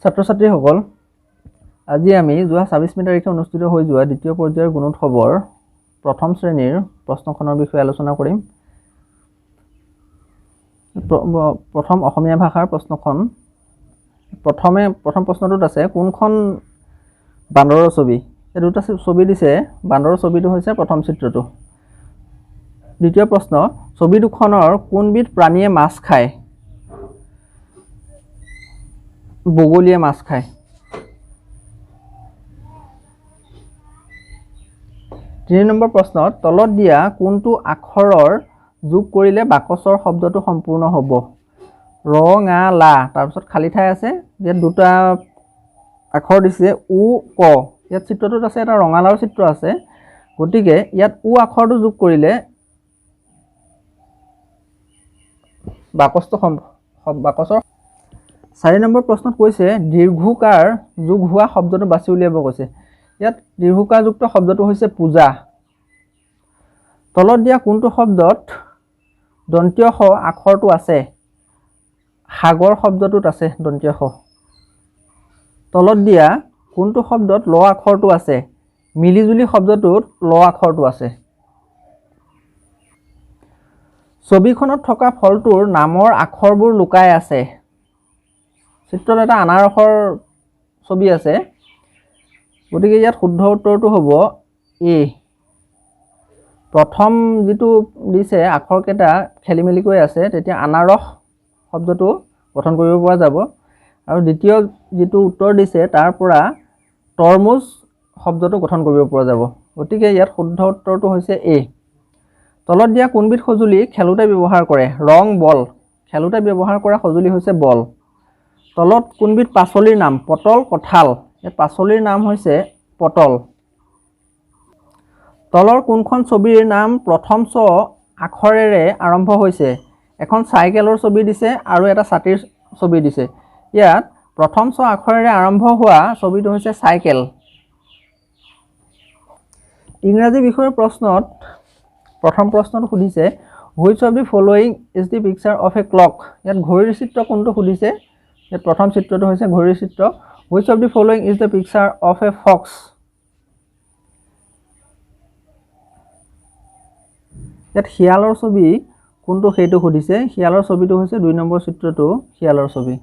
ছাত্ৰ-ছাত্ৰীসকল আজি আমি যোৱা ২৬ মে তাৰিখে অনুষ্ঠিত হৈ যোৱা দ্বিতীয় পৰ্যায়ৰ গুণোৎসৱৰ প্ৰথম শ্ৰেণীৰ প্ৰশ্নখনৰ বিষয়ে আলোচনা কৰিম। প্ৰথম অসমীয়া ভাষাৰ প্ৰশ্নখন প্ৰথম প্ৰশ্নটোত আছে কোনখন বান্দৰৰ ছবি। এই দুটা ছবি দিছে, বান্দৰৰ ছবিটো হৈছে প্ৰথম চিত্ৰটো। দ্বিতীয় প্ৰশ্ন, ছবি দুখনৰ কোনবিধ প্ৰাণীয়ে মাছ খায়? বগলীয়ে মাছ খায়। তিনি নম্বৰ প্ৰশ্নত তলত দিয়া কোনটো আখৰৰ যোগ কৰিলে বাকচৰ শব্দটো সম্পূৰ্ণ হ'ব? ৰ, ঙা, লা, তাৰপিছত খালী ঠাই আছে, ইয়াত দুটা আখৰ দিছে উ, ক। ইয়াত চিত্ৰটোত আছে এটা ৰঙালাওৰ চিত্ৰ আছে, গতিকে ইয়াত উ আখৰটো যোগ কৰিলে বাকচৰ। ৪ নম্বৰ প্ৰশ্নত কৈছে দীৰ্ঘকাৰ যোগ হোৱা শব্দটো বাছি উলিয়াব কৈছে। ইয়াত দীৰ্ঘকাৰযুক্ত শব্দটো হৈছে পূজা। তলত দিয়া কোনটো শব্দত দন্ত্য স আখৰটো আছে? সাগৰ শব্দটোত আছে দন্ত্য স। তলত দিয়া কোনটো শব্দত ল আখৰটো আছে? মিলিজুলি শব্দটোত ল আখৰটো আছে। ছবিখনত থকা ফলটোৰ নামৰ আখৰবোৰ লুকাই আছে। চিত্ৰত এটা আনাৰসৰ ছবি আছে, গতিকে ইয়াত শুদ্ধ উত্তৰটো হ'ব এ। প্ৰথম যিটো দিছে আখৰকেইটা খেলি মেলিকৈ আছে, তেতিয়া আনাৰস শব্দটো গঠন কৰিব পৰা যাব, আৰু দ্বিতীয় যিটো উত্তৰ দিছে তাৰ পৰা তৰমুজ শব্দটো গঠন কৰিব পৰা যাব, গতিকে ইয়াত শুদ্ধ উত্তৰটো হৈছে এ। তলত দিয়া কোনবিধ সঁজুলি খেলোঁতে ব্যৱহাৰ কৰে? ৰং, বল। খেলোঁতে ব্যৱহাৰ কৰা সঁজুলি হৈছে বল। তলত কোনবিধ পাচলিৰ নাম? পটল, কঁঠাল। ইয়াত পাচলিৰ নাম হৈছে পটল। তলৰ কোনখন ছবিৰ নাম প্ৰথম চ আখৰেৰে আৰম্ভ হৈছে? এখন চাইকেলৰ ছবি দিছে আৰু এটা ছাতিৰ ছবি দিছে। ইয়াত প্ৰথম চ আখৰেৰে আৰম্ভ হোৱা ছবিটো হৈছে চাইকেল। ইংৰাজী বিষয়ৰ প্ৰশ্নত প্ৰথম প্ৰশ্নটো সুধিছে which of the following is the picture of A clock. ইয়াত ঘড়ীৰ চিত্ৰ কোনটো সুধিছে? ইয়াত প্ৰথম চিত্ৰটো হৈছে ঘড়ীৰ চিত্ৰ। Which of the following is the picture of a fox. ইয়াত শিয়ালৰ ছবি কোনটো সেইটো সুধিছে। শিয়ালৰ ছবিটো হৈছে ২ নম্বৰ চিত্ৰটো শিয়ালৰ ছবি।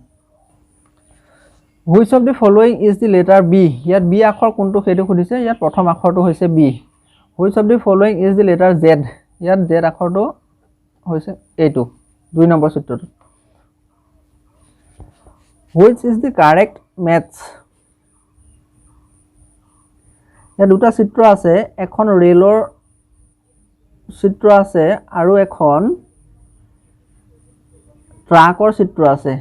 Which of the following is the letter B. ইয়াত বি আখৰ কোনটো সেইটো সুধিছে। ইয়াত প্ৰথম আখৰটো হৈছে B. Which of the following is the letter Z. ইয়াত জেড আখৰটো হৈছে এইটো ২ নম্বৰ চিত্ৰটো। Which is the correct maths. ইয়াত দুটা চিত্ৰ আছে, এখন ৰেলৰ চিত্ৰ আছে আৰু এখন ট্ৰাকৰ চিত্ৰ আছে।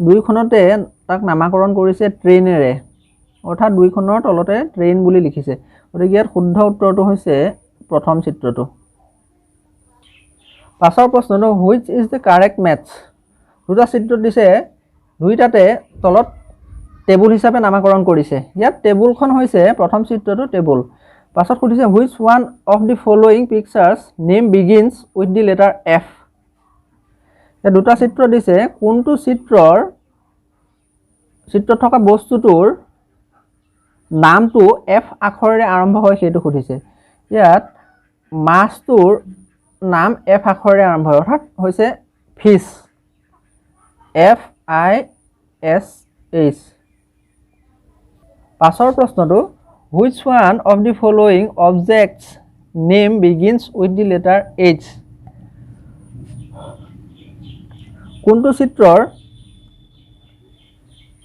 দুইখনতে তাক নামাকৰণ কৰিছে ট্ৰেইনেৰে, অৰ্থাৎ দুইখনৰ তলতে ট্ৰেইন বুলি লিখিছে, গতিকে ইয়াত শুদ্ধ উত্তৰটো হৈছে প্ৰথম চিত্ৰটো। পাছৰ প্ৰশ্নটো which is the correct maths. দুটা চিত্ৰ দিছে, দুইটাতে তলত টেবুল হিচাপে নামাকৰণ কৰিছে। ইয়াত টেবুলখন হৈছে প্ৰথম চিত্ৰটো টেবুল। পাছত সুধিছে which one of the following pictures name begins with the letter F. ইয়াত দুটা চিত্ৰ দিছে, কোনটো চিত্ৰত থকা বস্তুটোৰ নামটো এফ আখৰেৰে আৰম্ভ হয় সেইটো সুধিছে। ইয়াত মাছটোৰ নাম এফ আখৰেৰে আৰম্ভ হয়, অৰ্থাৎ হৈছে ফিছ, FISH। পাছৰ প্ৰশ্নটো which one of the following objects name begins with the letter H. কোনটো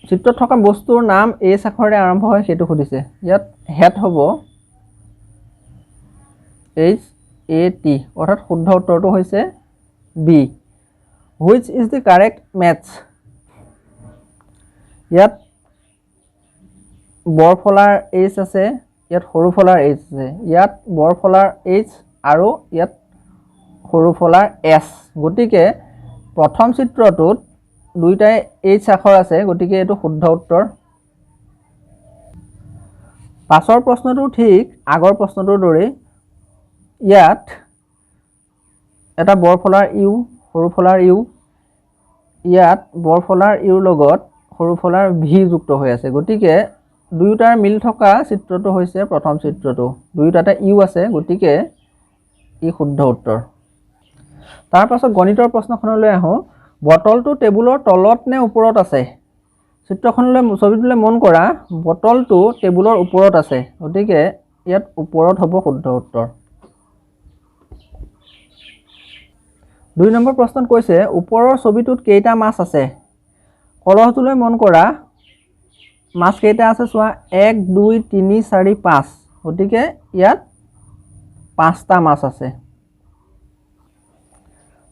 চিত্ৰত থকা বস্তুৰ নাম এইচ আখৰেৰে আৰম্ভ হয় সেইটো সুধিছে। ইয়াত হেট হ'ব HAT, অৰ্থাৎ শুদ্ধ উত্তৰটো হৈছে B. Which is the correct maths. ইয়াত বৰ ফলাৰ এইচ আছে, ইয়াত সৰু ফলাৰ এইচ আছে। ইয়াত বৰ ফলাৰ এইচ আৰু ইয়াত সৰু ফলাৰ এছ, গতিকে প্ৰথম চিত্ৰটোত দুইটাই এইচ আখৰ আছে, গতিকে এইটো শুদ্ধ উত্তৰ। পাছৰ প্ৰশ্নটো ঠিক আগৰ প্ৰশ্নটোৰ দৰেই। ইয়াত এটা বৰ ফলাৰ ইউ, সৰু ফলাৰ ইউ, ইয়াত বৰফলাৰ ইউৰ লগত সৰুফলাৰ ভি যুক্ত হৈ আছে, গতিকে দুয়োটাৰ মিল থকা চিত্ৰটো হৈছে প্ৰথম চিত্ৰটো। দুয়োটাতে ইউ আছে, গতিকে ই শুদ্ধ উত্তৰ। তাৰ পাছত গণিতৰ প্ৰশ্নখনলৈ আহোঁ। বটলটো টেবুলৰ তলত নে ওপৰত আছে? চিত্ৰখনলৈ ছবিটোলৈ মন কৰা, বটলটো টেবুলৰ ওপৰত আছে, গতিকে ইয়াত ওপৰত হ'ব শুদ্ধ উত্তৰ। 2 নম্বৰ প্ৰশ্নত কৈছে ওপৰৰ ছবিটোত কেইটা মাছ আছে? কলহটোলৈ মন কৰা, মাছ কেইটা আছে চোৱা, 1 2 3 4 5, গতিকে ইয়াত 5টা মাছ আছে।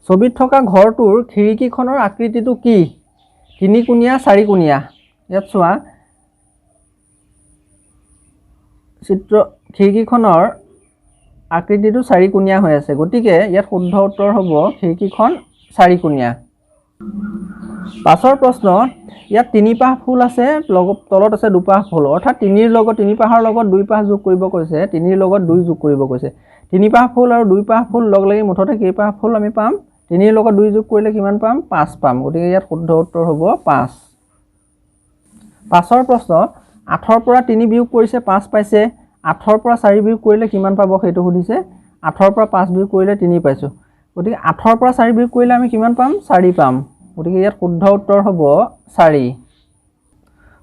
ছবিত থকা ঘৰটোৰ খিৰিকীখনৰ আকৃতিটো কি? 3 কোণীয়া 4 কোণীয়া? ইয়াত চোৱা, খিৰিকীখনৰ আকৃতিটো 4 কোণীয়া হৈ আছে, গতিকে ইয়াত শুদ্ধ উত্তৰ হ'ব খিৰিকীখন 4 কোণীয়া। পাছৰ প্ৰশ্ন, ইয়াত 3 পাহ ফুল আছে, তলত আছে 2 পাহ ফুল, অৰ্থাৎ 3 পাহৰ লগত 2 পাহ যোগ কৰিব কৈছে, 3 লগত 2 যোগ কৰিব কৈছে। 3 পাহ ফুল আৰু 2 পাহ ফুল লগ লাগি মুঠতে কেইপাহ ফুল আমি পাম? 3 লগত 2 যোগ কৰিলে কিমান পাম? 5 পাম, গতিকে ইয়াত শুদ্ধ উত্তৰ হ'ব 5। পাছৰ প্ৰশ্ন, 8ৰ পৰা 3 বিয়োগ কৰিছে 5 পাইছে, 8ৰ পৰা 4 বিয়োগ কৰিলে কিমান পাব সেইটো সুধিছে। 8ৰ পৰা 5 বিয়োগ কৰিলে 3 পাইছোঁ, গতিকে 8ৰ পৰা 4 বিয়োগ কৰিলে আমি কিমান পাম? 4 পাম, গতিকে ইয়াত শুদ্ধ উত্তৰ হ'ব 4।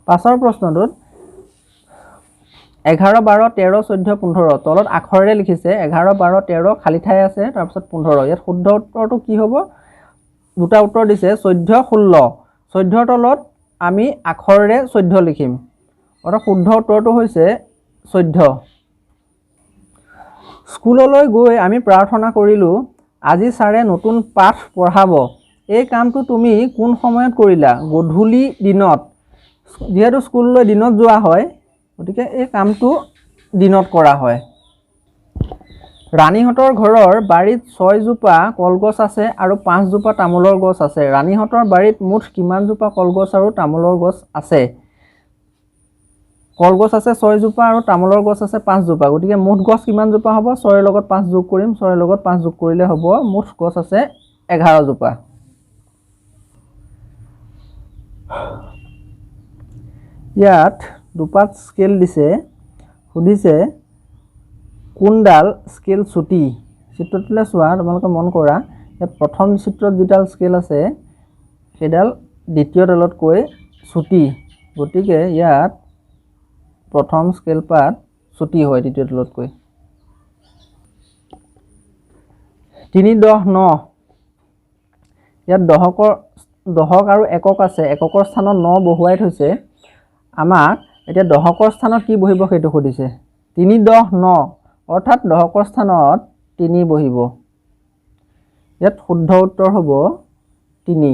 পাছৰ প্ৰশ্নটোত 11 12 13 14 15, তলত আখৰেৰে লিখিছে 11 12 13, খালী ঠাই আছে, তাৰপিছত 15। ইয়াত শুদ্ধ উত্তৰটো কি হ'ব? দুটা উত্তৰ দিছে, 14 16। 14ৰ তলত আমি আখৰেৰে 14 লিখিম, অৰ্থাৎ শুদ্ধ উত্তৰটো হৈছে 14। স্কুললৈ গৈ আমি প্ৰাৰ্থনা কৰিলোঁ, আজি ছাৰে নতুন পাঠ পঢ়াব। এই কামটো তুমি কোন সময়ত কৰিলা? গধূলি দিনত। যিহেতু স্কুললৈ দিনত যোৱা হয়, গতিকে এই কামটো দিনত কৰা হয়। ৰাণীহঁতৰ ঘৰৰ বাৰীত 6 জোপা কলগছ আছে আৰু 5 জোপা তামোলৰ গছ আছে। ৰাণীহঁতৰ বাৰীত মুঠ কিমান জোপা কলগছ আৰু তামোলৰ গছ আছে? কলগছ আছে 6 জোপা আৰু তামোলৰ গছ আছে 5 জোপা, গতিকে মুঠ গছ কিমান জোপা হ'ব? 6ৰ লগত 5 যোগ কৰিম, 6ৰ লগত 5 যোগ কৰিলে হ'ব মুঠ গছ আছে 11 জোপা। ইয়াত দুপাত স্কেল দিছে, সুধিছে কোনডাল স্কেল চুটি? চিত্ৰটোলৈ চোৱা, তোমালোকে মন কৰা, ইয়াত প্ৰথম চিত্ৰত যিডাল স্কেল আছে সেইডাল দ্বিতীয় ডালতকৈ চুটি, গতিকে ইয়াত প্ৰথম স্কেল পাত চুটি হয় দ্বিতীয় ডালতকৈ। 3 10 9, ইয়াত দহক আৰু একক আছে, এককৰ স্থানত 9 বহুৱাই থৈছে। আমাক এতিয়া দহকৰ স্থানত কি বহিব সেইটো সুধিছে। 3 10 9, অৰ্থাৎ দহকৰ স্থানত 3 বহিব। ইয়াত শুদ্ধ উত্তৰ হ'ব 3।